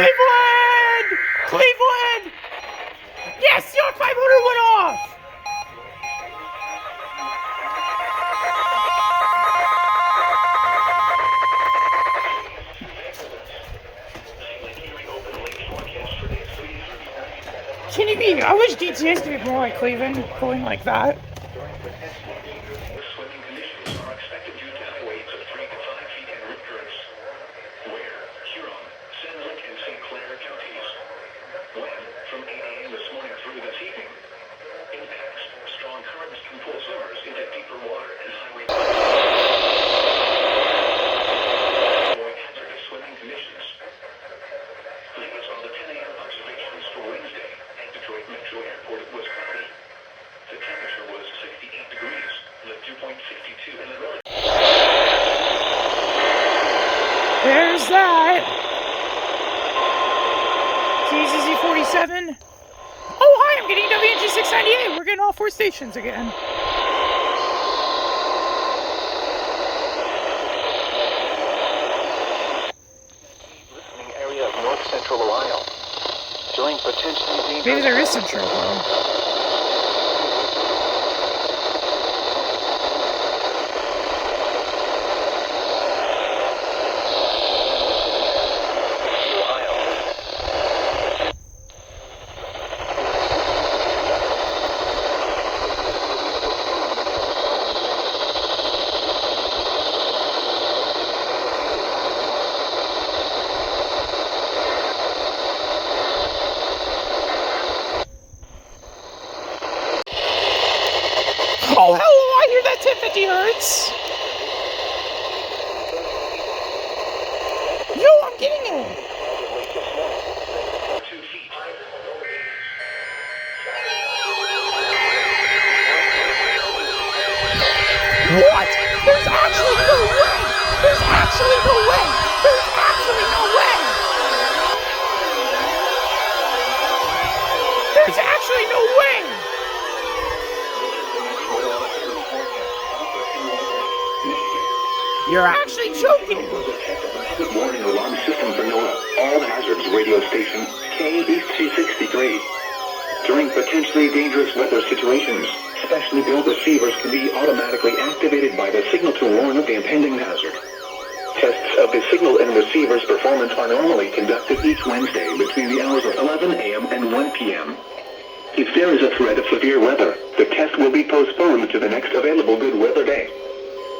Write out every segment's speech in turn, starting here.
Cleveland! Cleveland! Yes, your 500 went off! Can you be? I wish DTX could be more like Cleveland, going like that. Swimming conditions are expected due to high waves of 3 to 5 feet and rip currents. Where? Huron, Sandlick, and St. Clair counties. When? From 8 a.m. this morning through this evening. Impacts. Strong currents can pull swimmers into deeper water and high waves. Avoid hazardous swimming conditions. These are the 10 a.m. observations for Wednesday. Detroit Metro Airport was cloudy. The temperature was 68 degrees, the dew point 62 in the north. There's that. TZZ47. Oh, hi, I'm getting WNG 698. We're getting all 4 stations again. Listening area of north central Ohio. During potentially dangerous... Maybe there is some trouble. Oh, hello, I hear that 1050 hertz. Yo, I'm getting it. What? There's actually no way. There's actually no way. There's actually no way. There's actually no way. You're actually joking! Warning alarm system for NOAA. All hazards radio station KEAS-C63. During potentially dangerous weather situations, specially built receivers can be automatically activated by the signal to warn of the impending hazard. Tests of the signal and receiver's performance are normally conducted each Wednesday between the hours of 11 a.m. and 1 p.m. If there is a threat of severe weather, the test will be postponed to the next available good weather day.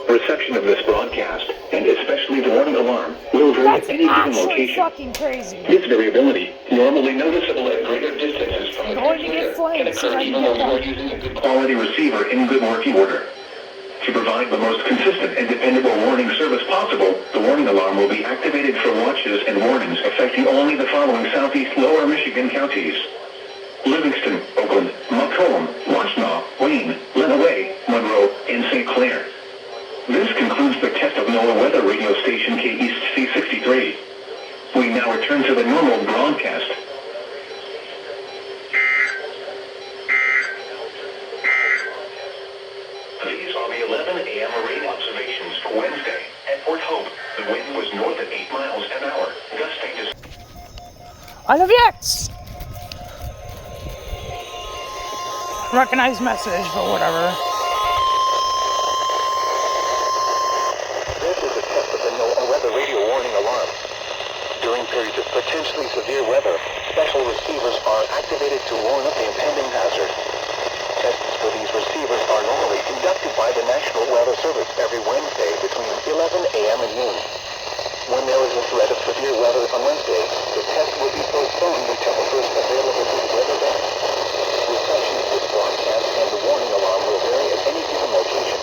Reception of this broadcast, and especially the warning alarm, will vary at any given location. Fucking crazy. This variability, normally noticeable at greater distances from the transmitter, can occur even when you are using a good quality receiver in good working order. To provide the most consistent and dependable warning service possible, the warning alarm will be activated for watches and warnings affecting only the following southeast lower Michigan counties: Livingston, Oakland, Macomb, Washtenaw, Wayne, Lenawee, Monroe, and St. Clair. This concludes the test of NOAA weather radio station KEAS-C63. We now return to the normal broadcast. These are the 11 a.m. rain observations for Wednesday. At Port Hope, the wind was north at 8 miles an hour. Gusting to... I love X! Recognize message, but whatever. During periods of potentially severe weather, special receivers are activated to warn of the impending hazard. Tests for these receivers are normally conducted by the National Weather Service every Wednesday between 11 a.m. and noon. When there is a threat of severe weather on Wednesday, the test will be postponed until the first available good weather day. Reception of this broadcast and the warning alarm will vary at any given location.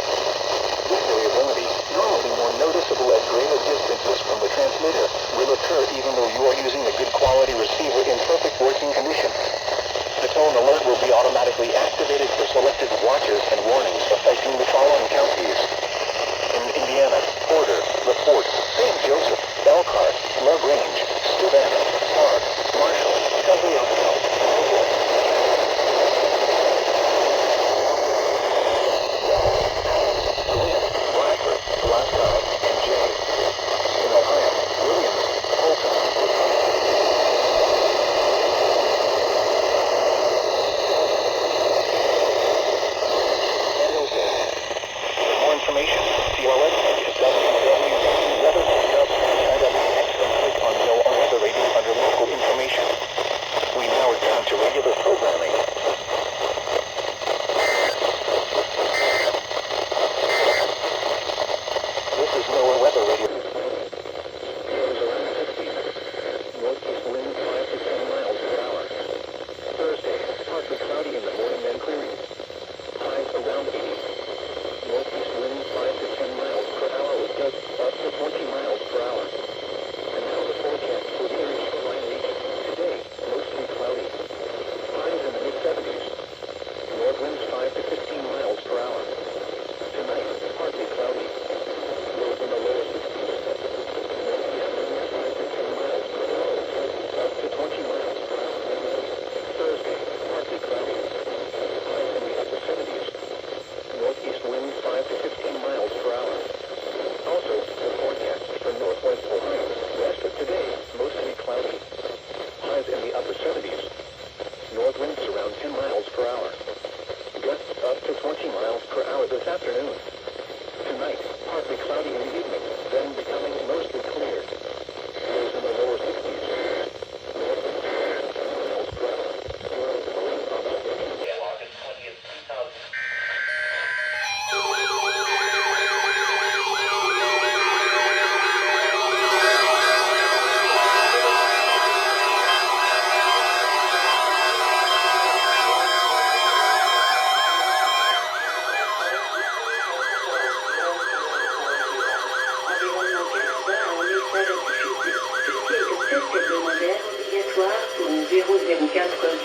This variability, normally more noticeable at greater distances from the transmitter, will occur even though you are using a good quality receiver in perfect working condition. The tone alert will be automatically activated for selected watches and warnings affecting the following counties: in Indiana, Porter, LaPorte, St. Joseph, Elkhart, LaGrange, Savannah, Clark, Marshall, Calhoun,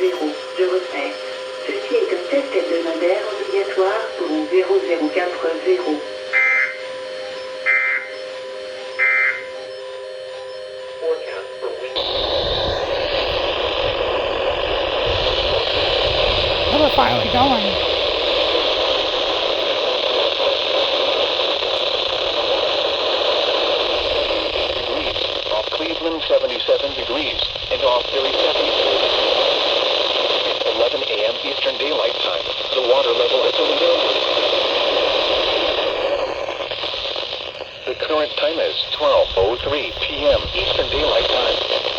Je répète, ceci est un test hebdomadaire obligatoire pour 0040. Forecast for week. Oh, we're finally going. Degrees. Off Cleveland, 77 degrees. And off Philly, 72. 11 a.m. Eastern Daylight Time. The water level at Toledo. The current time is 12:03 p.m. Eastern Daylight Time.